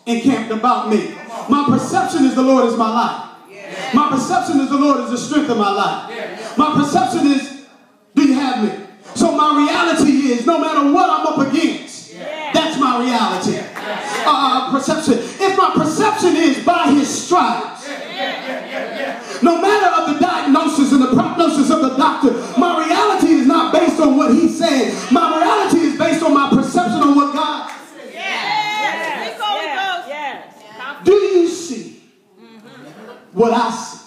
encamped about me. My perception is the Lord is my life. My perception is the Lord is the strength of my life. My perception is, do you have me? So my reality is, no matter what I'm up against, that's my reality. Perception. If my perception is by his stripes, no matter of the diagnosis and the prognosis of the doctor, my reality is not based on what he said. My reality is based on my perception on what God said. Do you see what I see?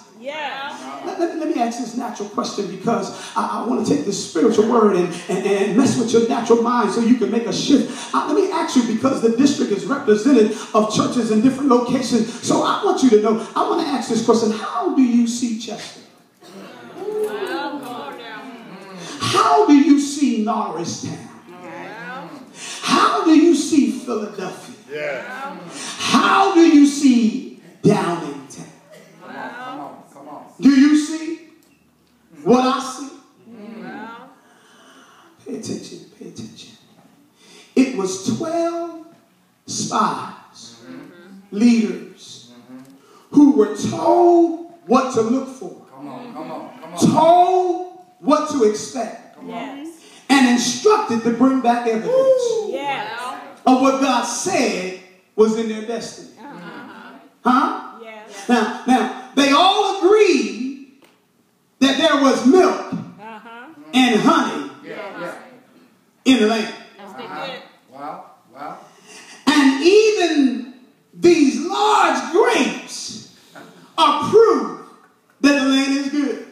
Let me ask this natural question, because I want to take this spiritual word and mess with your natural mind so you can make a shift. Let me ask you, because the district is represented of churches in different locations. So I want you to know, I want to ask this question. How do you see Chester? How do you see Norristown? How do you see Philadelphia? How do you see Downingtown? Do you see what I see? Pay attention, pay attention. It was 12 spies, leaders, who were told what to look for, told what to expect, and instructed to bring back evidence of what God said was in their destiny. Now, they all agreed that there was milk and honey in the land. And even these large grapes are proof that the land is good.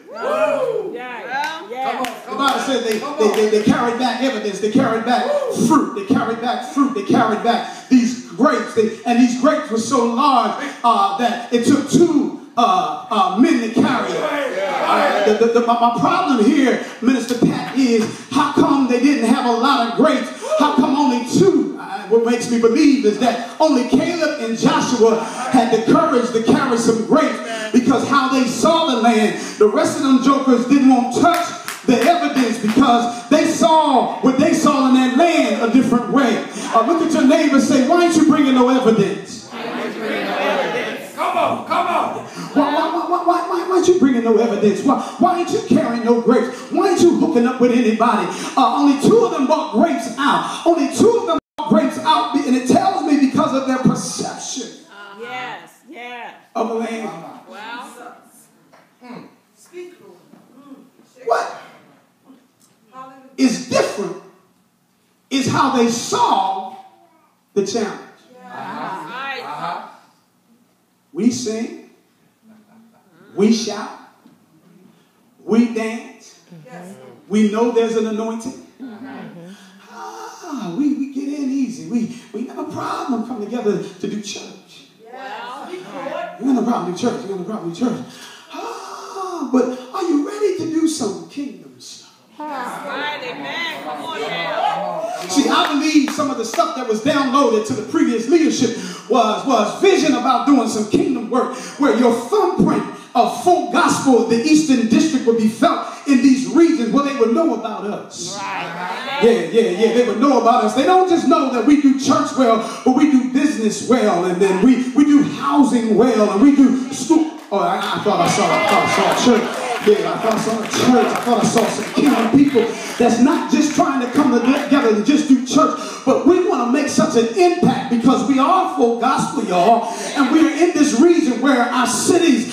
The Bible says they carried back evidence. They carried back fruit. They carried back fruit. They carried back these grapes. And these grapes were so large that it took 2 men to carry it. My problem here, Minister Pat, is how come they didn't have a lot of grapes? How come only 2? What makes me believe is that only Caleb and Joshua had the courage to carry some grapes, because how they saw the land, the rest of them jokers didn't want to touch the evidence, because they saw what they saw in that land a different way. Look at your neighbor and say, why ain't you bringing no evidence? Come on. Why aren't you bringing no evidence? Why ain't you carrying no grapes? Why ain't you hooking up with anybody? Only 2 of them brought grapes out. Only 2 of them brought grapes out, and it tells me because of their perception of the land. What is different is how they saw the challenge. We sing, we shout, we dance, we know there's an anointing. We get in easy. We have a problem come together to do church. We have a problem to church. We have a problem to church. But are you ready to do some kingdom stuff? See, I believe some of the stuff that was downloaded to the previous leadership was vision about doing some kingdom work, where your thumbprint of full gospel of the Eastern District would be felt in these regions, where they would know about us. They would know about us. They don't just know that we do church well, but we do business well, and then we do housing well, and we do school. Oh, I thought I saw a church. Yeah, I thought I saw a church. I thought I saw some kingdom people that's not just trying to come together and just do church, but we want to make such an impact, because we are full gospel, y'all, and we are in this region where our city,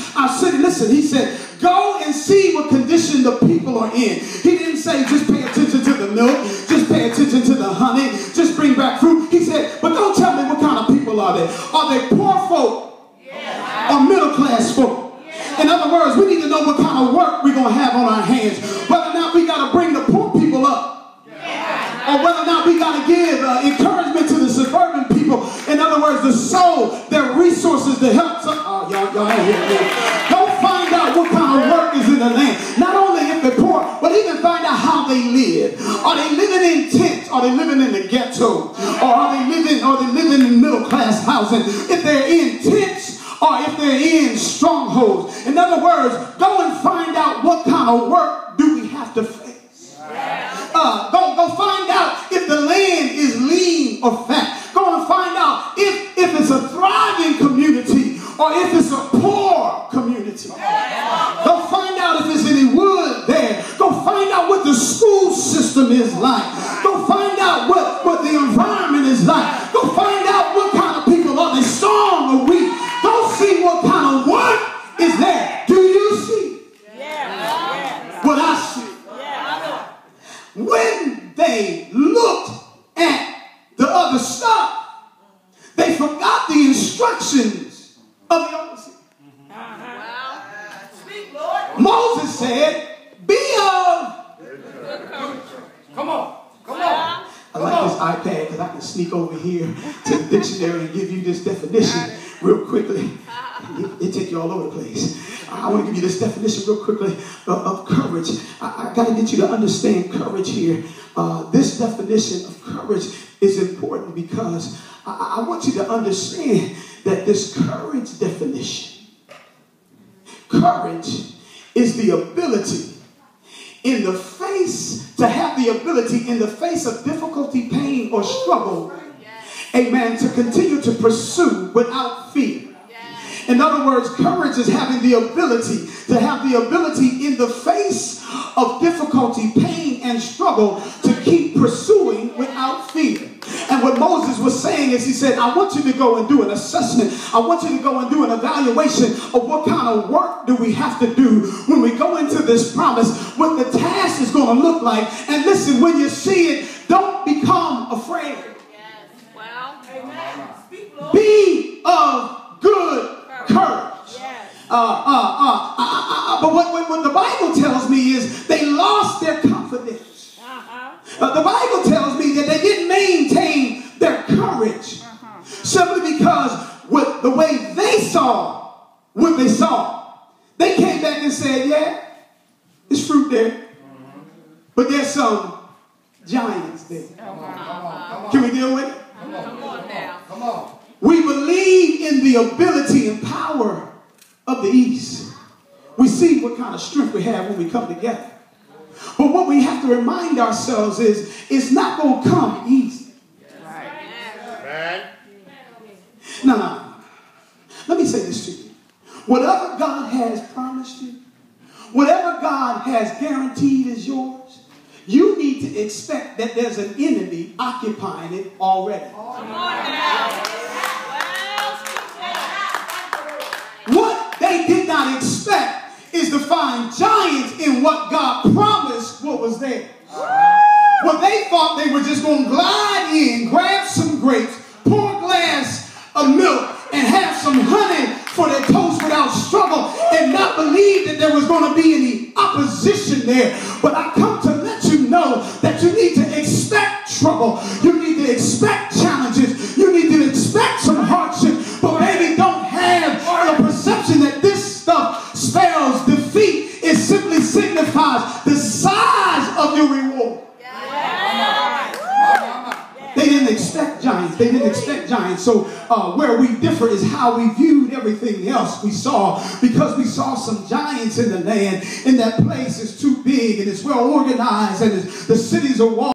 listen, he said, go and see what condition the people are in. He didn't say just pay attention to the milk, just pay attention to the honey, just bring back fruit. He said, but don't tell me what kind of people are they. Are they poor folk or middle class folk? In other words, we need to know what kind of work we're going to have on our hands. Whether or not we got to bring the poor people up, or whether or not we got to give encouragement to the suburban people. In other words, the soul, their resources to help some. Y'all here. Go find out what kind of work is in the land. Not only if they're poor, but even find out how they live. Are they living in tents? Are they living in the ghetto? Or are they living in middle class housing? If they're in tents, or if they're in strongholds. In other words, go and find out what kind of work do we have to face. Go find out if the land is lean or fat. Go and find out if it's a thriving instructions of the overseer. Moses said, be of. Come on. Come on. I like this iPad because I can sneak over here to the dictionary and give you this definition real quickly. It take you all over the place. I want to give you this definition real quickly of courage. I got to get you to understand courage here. This definition of courage is important because I want you to understand that this courage definition, courage is the ability in the face, to have the ability in the face of difficulty, pain, or struggle, amen, to continue to pursue without fear. In other words, courage is having the ability to have the ability in the face of difficulty, pain, and struggle to keep pursuing without fear. And what Moses was saying is he said, I want you to go and do an assessment. I want you to go and do an evaluation of what kind of work do we have to do when we go into this promise, what the task is going to look like. And listen, when you see it, don't become afraid. Yes. Well, amen. Be of good courage. Yes. But what the Bible tells me is they lost their confidence. The Bible tells me that they didn't maintain their courage simply because with the way they saw what they saw. They came back and said, yeah, there's fruit there, but there's some giants there. Can we deal with it? Come on now. Come on. We believe in the ability and power of the East. We see what kind of strength we have when we come together. But what we have to remind ourselves is it's not going to come easy. Right. No. Let me say this to you. Whatever God has promised you, whatever God has guaranteed is yours, you need to expect that there's an enemy occupying it already. Come on now. What they did not expect is to find giants in what God promised what was there. Well, they thought they were just going to glide in, grab some grapes, pour a glass of milk, and have some honey for their toast without struggle, and not believe that there was going to be any opposition there. But I come to let you know that you need to expect trouble. You need to expect challenges. You need to expect some hardship. But maybe don't have the perception that this stuff spells defeat. It simply signifies the size of your reward. They didn't expect giants. They didn't expect giants. So where we differ is how we viewed everything else we saw. Because we saw some giants in the land, and that place is too big and it's well organized and the cities are walled.